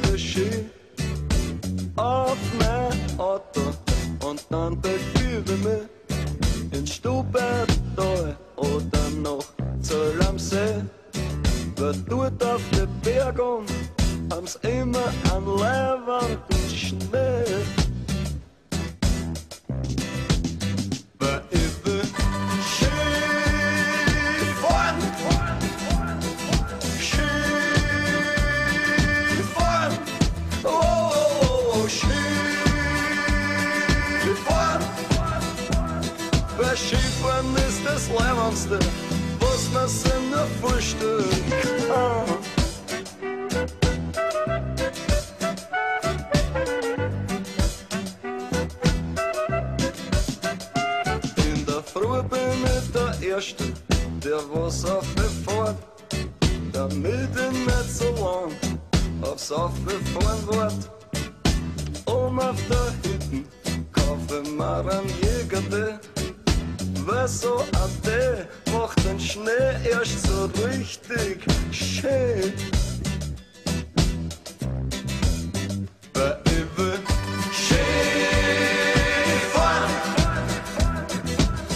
der Ski auf mein Auto und dann begübe mich in Stubaital oder noch Zoll am See. Wer tut auf den Bergen, haben's immer an leibenden Schnee. Weil ich will Skifahren, Skifahren, oh, Skifahren. Weil Skifahren ist das Leibendste, was man sich nur vorstellen kann. In der Früh bin ich der Erste, der was aufgefahren, damit ich nicht so lang aufs Aufgefahren wart. Auf der Hütten kaufe ich mir einen Jäger, weil so ein Tee macht den Schnee erst so richtig schön. Weil ich will Skifahren,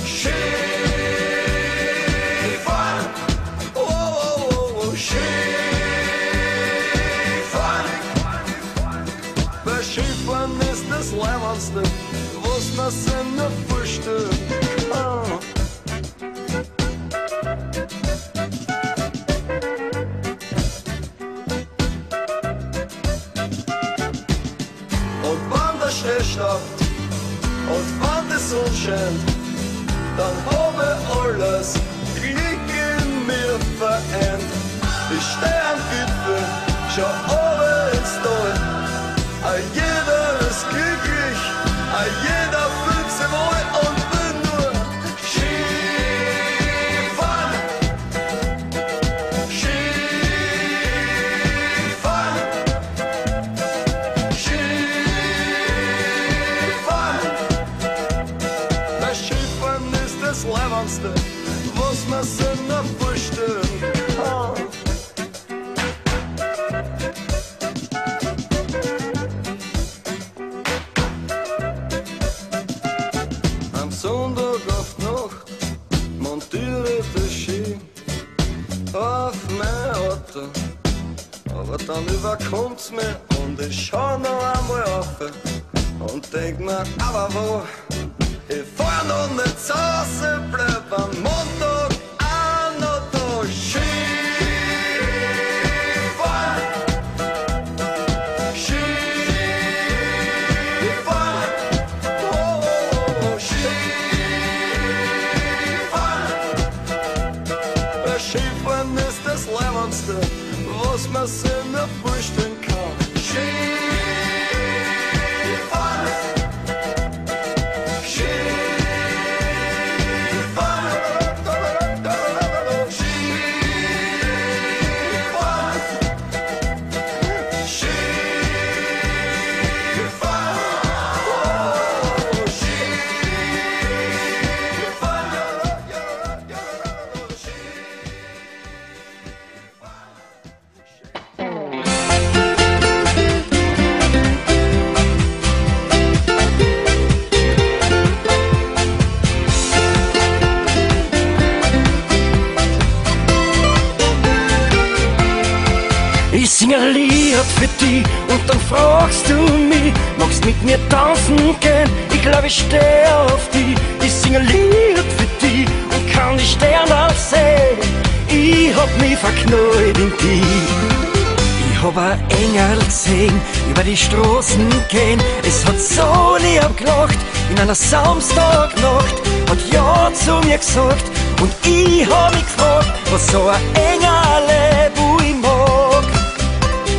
Skifahren, oh, Skifahren. Weil Skifahren ist das Leibendste, was man sich nur vorstellen kann. Und wenn der Schnee staubt und wenn die Sonne scheint, dann habe ich alles Glück in mir vereint. Ich steh am Gipfel, schau runter ins Tal. Jeder ist glücklich, jeder fühlt sich wohl und will nur Skifahren, Skifahren, Skifahren. Das Skifahren ist das Leibendste, was man sich nur vorstellen kann. Am Sonntag auf Nacht montiere ich den Ski auf mein Auto, aber dann überkommt's mir und ich schau noch einmal auf und denk mir, aber wo? Ich fahr noch nicht zu Hause, bleib am Montag auch noch da. Skifahren, Skifahren, oh, Skifahren. Weil Skifahren ist das Leibendste, was man sich nur vorstellen kann. Skifahren, Skifahren, Skifahren, Skifahren, oh, Ich sing ein Lied für dich und dann fragst du mich, magst mit mir tanzen gehen? Ich glaube, ich steh auf dich. Ich sing ein Lied für dich und kann die Sterne sehen. Ich hab mich verknallt in dich. Ich hab ein Engel gesehen, über die Straßen gehen. Es hat so lieb gelacht, in einer Samstagnacht. Hat ja zu mir gesagt und ich hab mich gefragt, was so ein Engel, wo ich mag.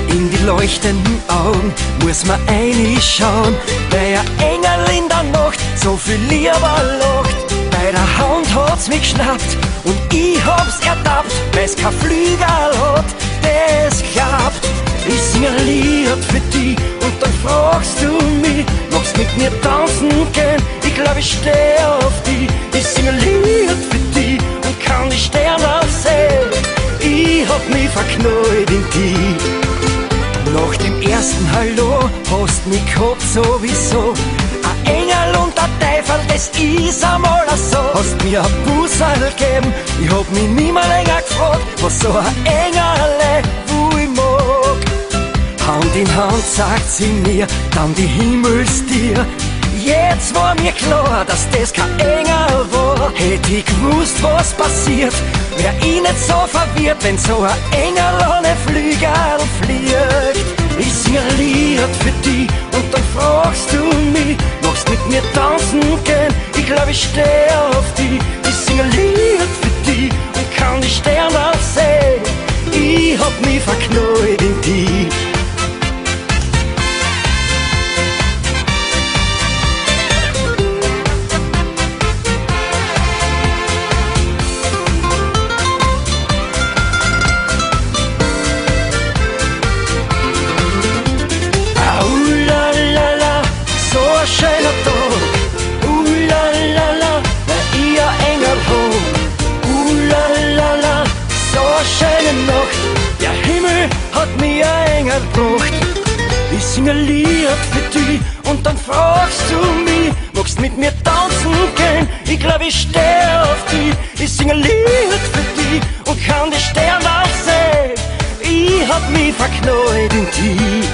In die leuchtenden Augen muss man reinschauen, weil ein Engel in der Nacht so viel lieber lacht. Bei der Hand hat's mich geschnappt und ich hab's ertappt, weil's kein Flügel hat, das klappt. Ich sing ein Lied für dich und dann fragst du mich, magst mit mir tanzen gehen? Ich glaub, ich steh auf dich. Ich sing ein Lied für dich und kann die Sterne sehen. Ich hab mich verknallt in dich. Nach dem ersten Hallo hast mich gehabt sowieso. Ein Engel und ein Teufel, das ist einmal so. Hast mir ein Busserl gegeben, ich hab mich nimmer länger gefragt, was so ein Engel wo ich mag. Hand in Hand sagt sie mir, dann die Himmelstier. Jetzt war mir klar, dass das kein Engel war. Hätte ich gewusst, was passiert, wär ich nicht so verwirrt, wenn so ein Engel ohne Flügel fliegt. Ich sing ein Lied für dich und dann fragst du mich, magst mit mir tanzen gehen? Ich glaub, ich steh auf dich. Ich sing ein Lied für dich und kann die Sterne sehen. Ich hab mich verknallt in dich. Schöner Tag, la, weil ich ein Engel hab. La, so eine schöne Nacht, der Himmel hat mir ein Engel gebracht. Ich sing ein Lied für dich und dann fragst du mich, magst mit mir tanzen gehen? Ich glaub, ich steh auf dich. Ich sing ein Lied für dich und kann die Sterne sehen. Ich hab mich verknallt in dich.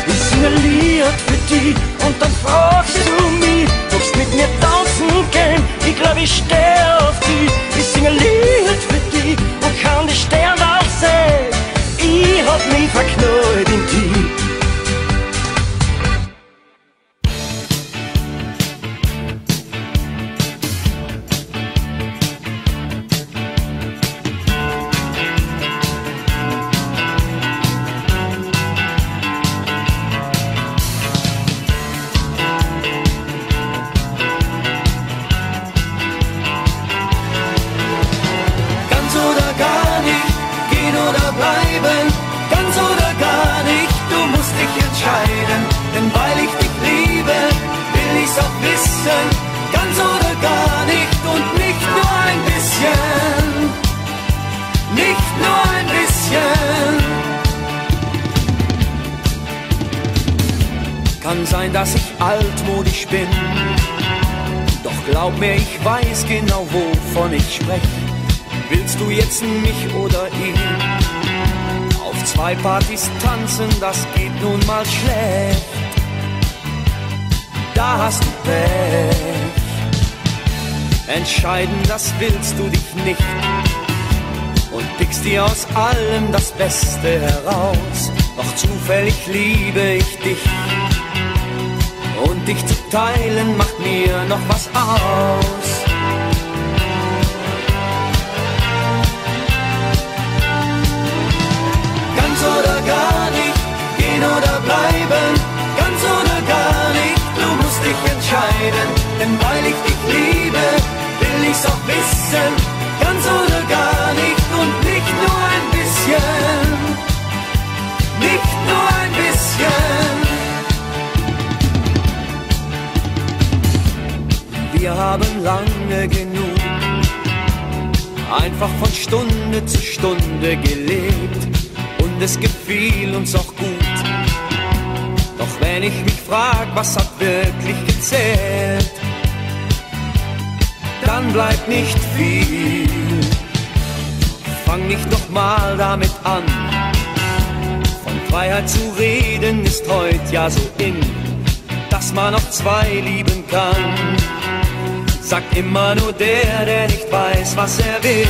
Ich sing ein Lied für dich und dann fragst du mich, magst mit mir tanzen gehen? Ich glaub, ich steh auf dich. Ich sing ein Lied für dich und kann die Sterne sehen. Ich hab mich verknallt in dich. Kann sein, dass ich altmodisch bin, doch glaub mir, ich weiß genau, wovon ich sprech. Willst du jetzt mich oder ihn auf 2 Partys tanzen, das geht nun mal schlecht. Da hast du Pech. Entscheiden, das willst du dich nicht und pickst dir aus allem das Beste heraus. Doch zufällig liebe ich dich und dich zu teilen macht mir noch was aus. Ganz oder gar nicht, gehen oder bleiben, ganz oder gar nicht, du musst dich entscheiden, denn weil ich dich liebe, will ich's auch wissen, ganz oder gar nicht und nicht nur ein bisschen, nicht nur ein bisschen. Wir haben lange genug einfach von Stunde zu Stunde gelebt und es gefiel uns auch gut. Doch wenn ich mich frag, was hat wirklich gezählt, dann bleibt nicht viel. Fang nicht noch mal damit an, von Freiheit zu reden ist heut ja so in, dass man auch 2 lieben kann. Sagt immer nur der nicht weiß, was er will.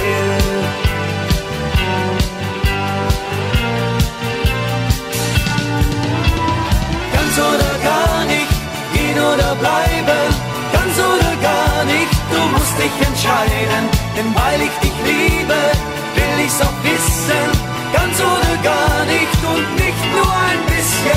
Ganz oder gar nicht, gehen oder bleiben, ganz oder gar nicht, du musst dich entscheiden, denn weil ich dich liebe, will ich's auch wissen, ganz oder gar nicht und nicht nur ein bisschen.